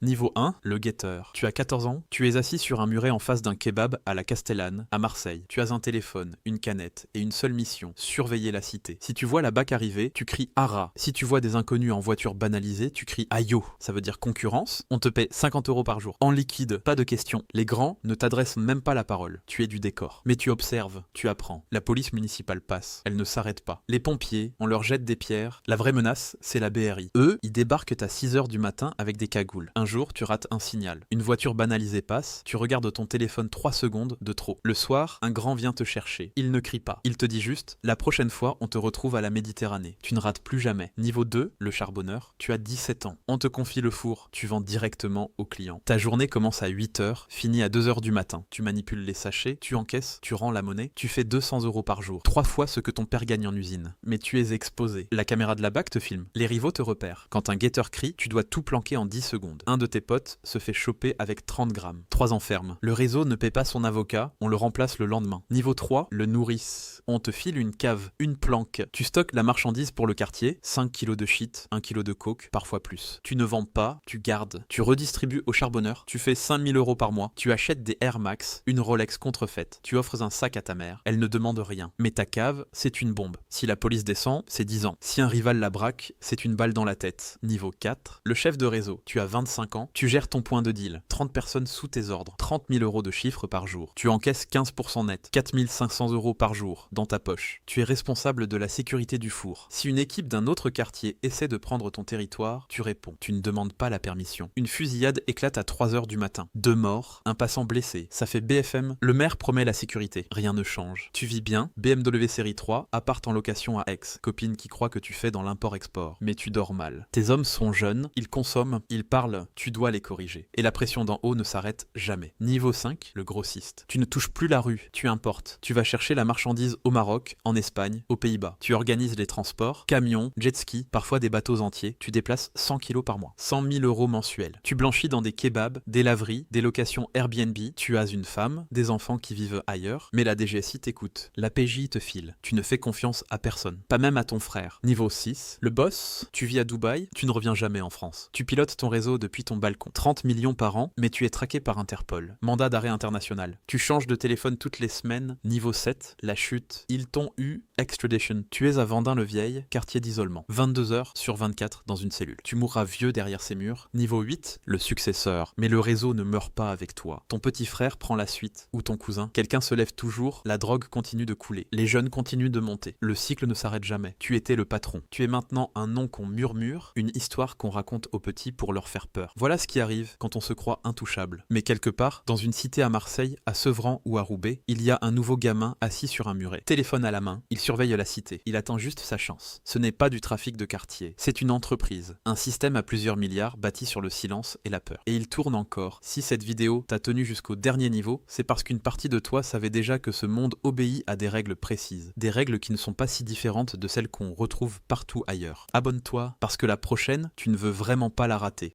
Niveau 1, le guetteur. Tu as 14 ans, tu es assis sur un muret en face d'un kebab à la Castellane, à Marseille. Tu as un téléphone, une canette et une seule mission, surveiller la cité. Si tu vois la BAC arriver, tu cries Hara. Si tu vois des inconnus en voiture banalisée, tu cries Ayo. Ça veut dire concurrence. On te paie 50 € par jour. En liquide, pas de question. Les grands ne t'adressent même pas la parole. Tu es du décor. Mais tu observes, tu apprends. La police municipale passe. Elle ne s'arrête pas. Les pompiers, on leur jette des pierres. La vraie menace, c'est la BRI. Eux, ils débarquent à 6 h du matin avec des cagoules. Un jour, tu rates un signal. Une voiture banalisée passe, tu regardes ton téléphone 3 secondes de trop. Le soir, un grand vient te chercher. Il ne crie pas. Il te dit juste, la prochaine fois, on te retrouve à la Méditerranée. Tu ne rates plus jamais. Niveau 2, le charbonneur, tu as 17 ans. On te confie le four, tu vends directement au client. Ta journée commence à 8 h, finit à 2 h du matin. Tu manipules les sachets, tu encaisses, tu rends la monnaie, tu fais 200 € par jour. 3 fois ce que ton père gagne en usine. Mais tu es exposé. La caméra de la BAC te filme. Les rivaux te repèrent. Quand un guetteur crie, tu dois tout planquer en 10 secondes. Un de tes potes se fait choper avec 30 grammes. 3 enfermes. Le réseau ne paie pas son avocat, on le remplace le lendemain. Niveau 3, le nourrice. On te file une cave, une planque. Tu stockes la marchandise pour le quartier, 5 kilos de shit, 1 kilo de coke, parfois plus. Tu ne vends pas, tu gardes. Tu redistribues aux charbonneurs, tu fais 5000 € par mois. Tu achètes des Air Max, une Rolex contrefaite. Tu offres un sac à ta mère, elle ne demande rien. Mais ta cave, c'est une bombe. Si la police descend, c'est 10 ans. Si un rival la braque, c'est une balle dans la tête. Niveau 4, le chef de réseau. Tu as 25 ans, tu gères ton point de deal. 30 personnes sous tes ordres. 30 000 € de chiffre par jour. Tu encaisses 15% net. 4 500 € par jour dans ta poche. Tu es responsable de la sécurité du four. Si une équipe d'un autre quartier essaie de prendre ton territoire, tu réponds. Tu ne demandes pas la permission. Une fusillade éclate à 3 h du matin. 2 morts, un passant blessé. Ça fait BFM. Le maire promet la sécurité. Rien ne change. Tu vis bien. BMW série 3, appart en location à Aix. Copine qui croit que tu fais dans l'import-export. Mais tu dors mal. Tes hommes sont jeunes, ils consomment, ils parlent, tu dois les corriger. Et la pression d'en haut ne s'arrête jamais. Niveau 5, le grossiste. Tu ne touches plus la rue, tu importes. Tu vas chercher la marchandise au Maroc, en Espagne, aux Pays-Bas. Tu organises les transports, camions, jet ski, parfois des bateaux entiers. Tu déplaces 100 kilos par mois. 100 000 € mensuels. Tu blanchis dans des kebabs, des laveries, des locations Airbnb. Tu as une femme, des enfants qui vivent ailleurs, mais la DGSI t'écoute. La PJ te file. Tu ne fais confiance à personne, pas même à ton frère. Niveau 6, le boss. Tu vis à Dubaï, tu ne reviens jamais en France. Tu pilotes ton réseau depuis ton balcon. 30 millions par an, mais tu es traqué par Interpol. Mandat d'arrêt international. Tu changes de téléphone toutes les semaines. Niveau 7, la chute. Ils t'ont eu, extradition. Tu es à Vendin-le-Vieil, quartier d'isolement. 22 h sur 24 dans une cellule. Tu mourras vieux derrière ces murs. Niveau 8, le successeur. Mais le réseau ne meurt pas avec toi. Ton petit frère prend la suite, ou ton cousin. Quelqu'un se lève toujours, la drogue continue de couler. Les jeunes continuent de monter. Le cycle ne s'arrête jamais. Tu étais le patron. Tu es maintenant un nom qu'on murmure, une histoire qu'on raconte aux petits pour leur faire peur. Voilà ce qui arrive quand on se croit intouchable. Mais quelque part, dans une cité à Marseille, à Sevran ou à Roubaix, il y a un nouveau gamin assis sur un muret. Téléphone à la main, il surveille la cité. Il attend juste sa chance. Ce n'est pas du trafic de quartier, c'est une entreprise. Un système à plusieurs milliards bâti sur le silence et la peur. Et il tourne encore. Si cette vidéo t'a tenu jusqu'au dernier niveau, c'est parce qu'une partie de toi savait déjà que ce monde obéit à des règles précises. Des règles qui ne sont pas si différentes de celles qu'on retrouve partout ailleurs. Abonne-toi, parce que la prochaine, tu ne veux vraiment pas la rater.